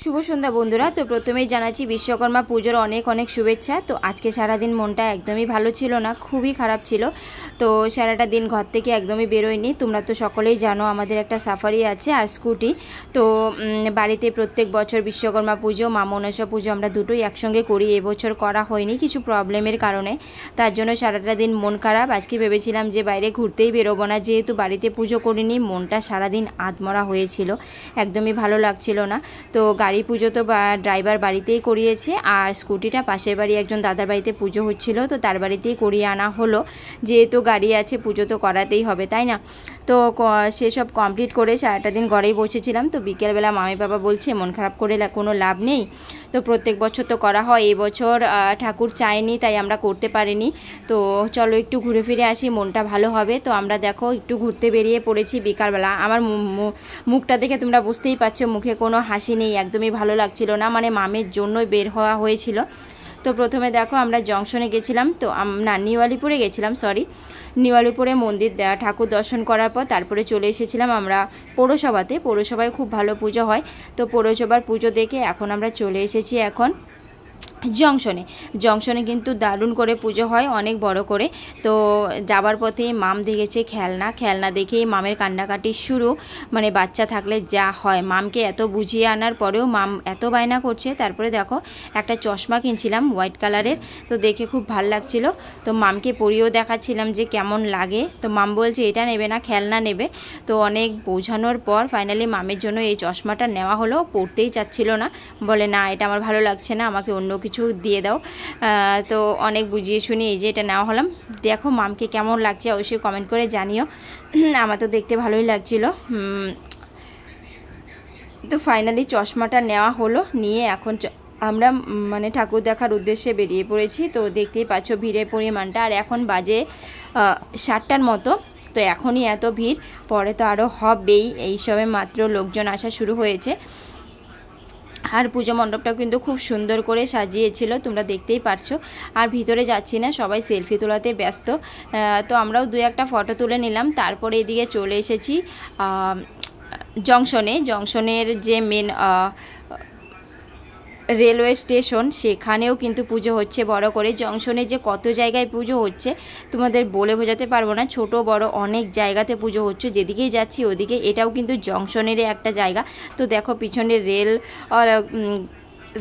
শুভ সন্ধ্যা বন্ধুরা। তো প্রথমেই জানাচ্ছি বিশ্বকর্মা পুজোর অনেক অনেক শুভেচ্ছা। তো আজকে সারাদিন মনটা একদমই ভালো ছিল না, খুবই খারাপ ছিল। তো সারাটা দিন ঘর থেকে একদমই বেরোয়নি। তোমরা তো সকলেই জানো আমাদের একটা সাফারি আছে আর স্কুটি। তো বাড়িতে প্রত্যেক বছর বিশ্বকর্মা পুজো, মা মনসা পুজো আমরা দুটোই একসঙ্গে করি। এবছর করা হয়নি কিছু প্রবলেমের কারণে, তার জন্য সারাটা দিন মন খারাপ। আজকে ভেবেছিলাম যে বাইরে ঘুরতেই বেরোবো না, যেহেতু বাড়িতে পুজো করিনি। মনটা সারাদিন আধমরা হয়েছিল, একদমই ভালো লাগছিল না। তো গাড়ি পুজো তো ড্রাইভার বাড়িতেই করিয়েছে, আর স্কুটিটা পাশের বাড়ি একজন দাদার বাড়িতে পুজো হচ্ছিল, তো তার বাড়িতেই করিয়ে আনা হলো। যেহেতু গাড়ি আছে পুজো তো করাতেই হবে, তাই না? তো সেসব কমপ্লিট করে সারাটা দিন ঘরেই বসেছিলাম। তো বিকেলবেলা মামি বাবা বলছে মন খারাপ করে কোনো লাভ নেই, তো প্রত্যেক বছর তো করা হয়, এবছর ঠাকুর চায়নি তাই আমরা করতে পারিনি। তো চলো একটু ঘুরে ফিরে আসি, মনটা ভালো হবে। তো আমরা দেখো একটু ঘুরতে বেরিয়ে পড়েছি বিকালবেলা। আমার মুখটা দেখে তোমরা বুঝতেই পারছো, মুখে কোনো হাসি নেই, একদমই ভালো লাগছিল না, মানে মামের জন্যই বের হওয়া হয়েছিল। তো প্রথমে দেখো আমরা জংশনে গেছিলাম, তো না নিউ আলিপুরে গেছিলাম, সরি, নিউ আলিপুরে মন্দির ঠাকুর দর্শন করার পর তারপরে চলে এসেছিলাম আমরা পৌরসভাতে। পৌরসভায় খুব ভালো পুজো হয়, তো পৌরসভার পুজো দেখে এখন আমরা চলে এসেছি এখন জংশনে কিন্তু দারুণ করে পুজো হয়, অনেক বড় করে। তো যাবার পথে মাম দেখেছে খেলনা দেখেই মামের কান্নাকাটি শুরু। মানে বাচ্চা থাকলে যা হয়, মামকে এত বুঝিয়ে আনার পরেও মাম এত বায়না করছে। তারপরে দেখো একটা চশমা কিনছিলাম হোয়াইট কালারের, তো দেখে খুব ভাল লাগছিল। তো মামকে পরিয়েও দেখাচ্ছিলাম যে কেমন লাগে। তো মাম বলছে এটা নেবে না, খেলনা নেবে। তো অনেক বোঝানোর পর ফাইনালি মামের জন্য এই চশমাটা নেওয়া হলো। পড়তেই চাচ্ছিল না, বলে না এটা আমার ভালো লাগছে না, আমাকে অন্য কিছু দিয়ে দাও। তো অনেক বুঝিয়ে শুনিয়ে এই যে এটা নেওয়া হলাম। দেখো মামকে কেমন লাগছে অবশ্যই কমেন্ট করে জানিও। আমার তো দেখতে ভালোই লাগছিল। তো ফাইনালি চশমাটা নেওয়া হলো, নিয়ে এখন আমরা মানে ঠাকুর দেখার উদ্দেশ্যে বেরিয়ে পড়েছি। তো দেখতেই পাচ্ছ ভিড়ের পরিমাণটা, আর এখন বাজে 7টার মতো। তো এখনই এত ভিড়, পরে তো আরও হবেই, এইসবে মাত্র লোকজন আসা শুরু হয়েছে। আর পুজো মণ্ডপটাও কিন্তু খুব সুন্দর করে সাজিয়েছিল, তোমরা দেখতেই পারছো। আর ভিতরে যাচ্ছি না, সবাই সেলফি তোলাতে ব্যস্ত। তো আমরাও দু একটা ফটো তুলে নিলাম। তারপরে এদিকে চলে এসেছি জংশনের যে মেন রেলওয়ে স্টেশন, সেখানেও কিন্তু পুজো হচ্ছে বড় করে। জংশনে যে কত জায়গায় পুজো হচ্ছে তোমাদের বলে বোঝাতে পারবো না, ছোট বড় অনেক জায়গাতে পুজো হচ্ছে। যেদিকেই যাচ্ছি ওদিকে, এটাও কিন্তু জংশনেরই একটা জায়গা। তো দেখো পিছনে রেল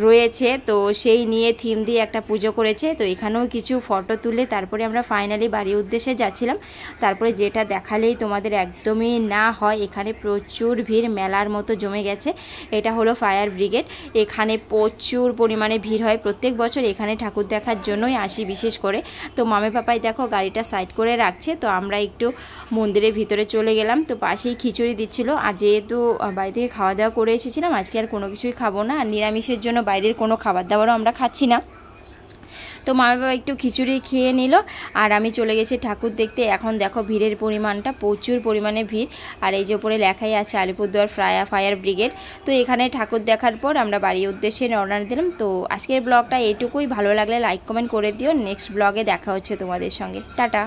রয়েছে, তো সেই নিয়ে থিম দিয়ে একটা পুজো করেছে। তো এখানেও কিছু ফটো তুলে তারপরে আমরা ফাইনালি বাড়ির উদ্দেশ্যে যাচ্ছিলাম। তারপরে যেটা দেখালেই তোমাদের একদমই না হয়, এখানে প্রচুর ভিড়, মেলার মতো জমে গেছে। এটা হলো ফায়ার ব্রিগেড, এখানে প্রচুর পরিমাণে ভিড় হয় প্রত্যেক বছর, এখানে ঠাকুর দেখার জন্যই আসি বিশেষ করে। তো মামে পাপাই দেখো গাড়িটা সাইড করে রাখছে, তো আমরা একটু মন্দিরের ভিতরে চলে গেলাম। তো পাশেই খিচুড়ি দিচ্ছিল, আর যেহেতু বাড়ি থেকে খাওয়া দাওয়া করে এসেছিলাম, আজকে আর কোনো কিছুই খাবো না, আর নিরামিষের জন্য বাইরের কোনো খাবার দাবারও আমরা খাচ্ছি না। তো মা বাবা একটু খিচুড়ি খেয়ে নিল, আর আমি চলে গেছি ঠাকুর দেখতে। এখন দেখো ভিড়ের পরিমাণটা, প্রচুর পরিমাণে ভিড়। আর এই যে উপরে লেখাই আছে আলিপুরদুয়ার ফায়ার ব্রিগেড। তো এখানে ঠাকুর দেখার পর আমরা বাড়ির উদ্দেশ্যে রওনা দিলাম। তো আজকের ব্লগটা এইটুকুই, ভালো লাগলে লাইক কমেন্ট করে দিও। নেক্সট ব্লগে দেখা হচ্ছে তোমাদের সঙ্গে, টাটা।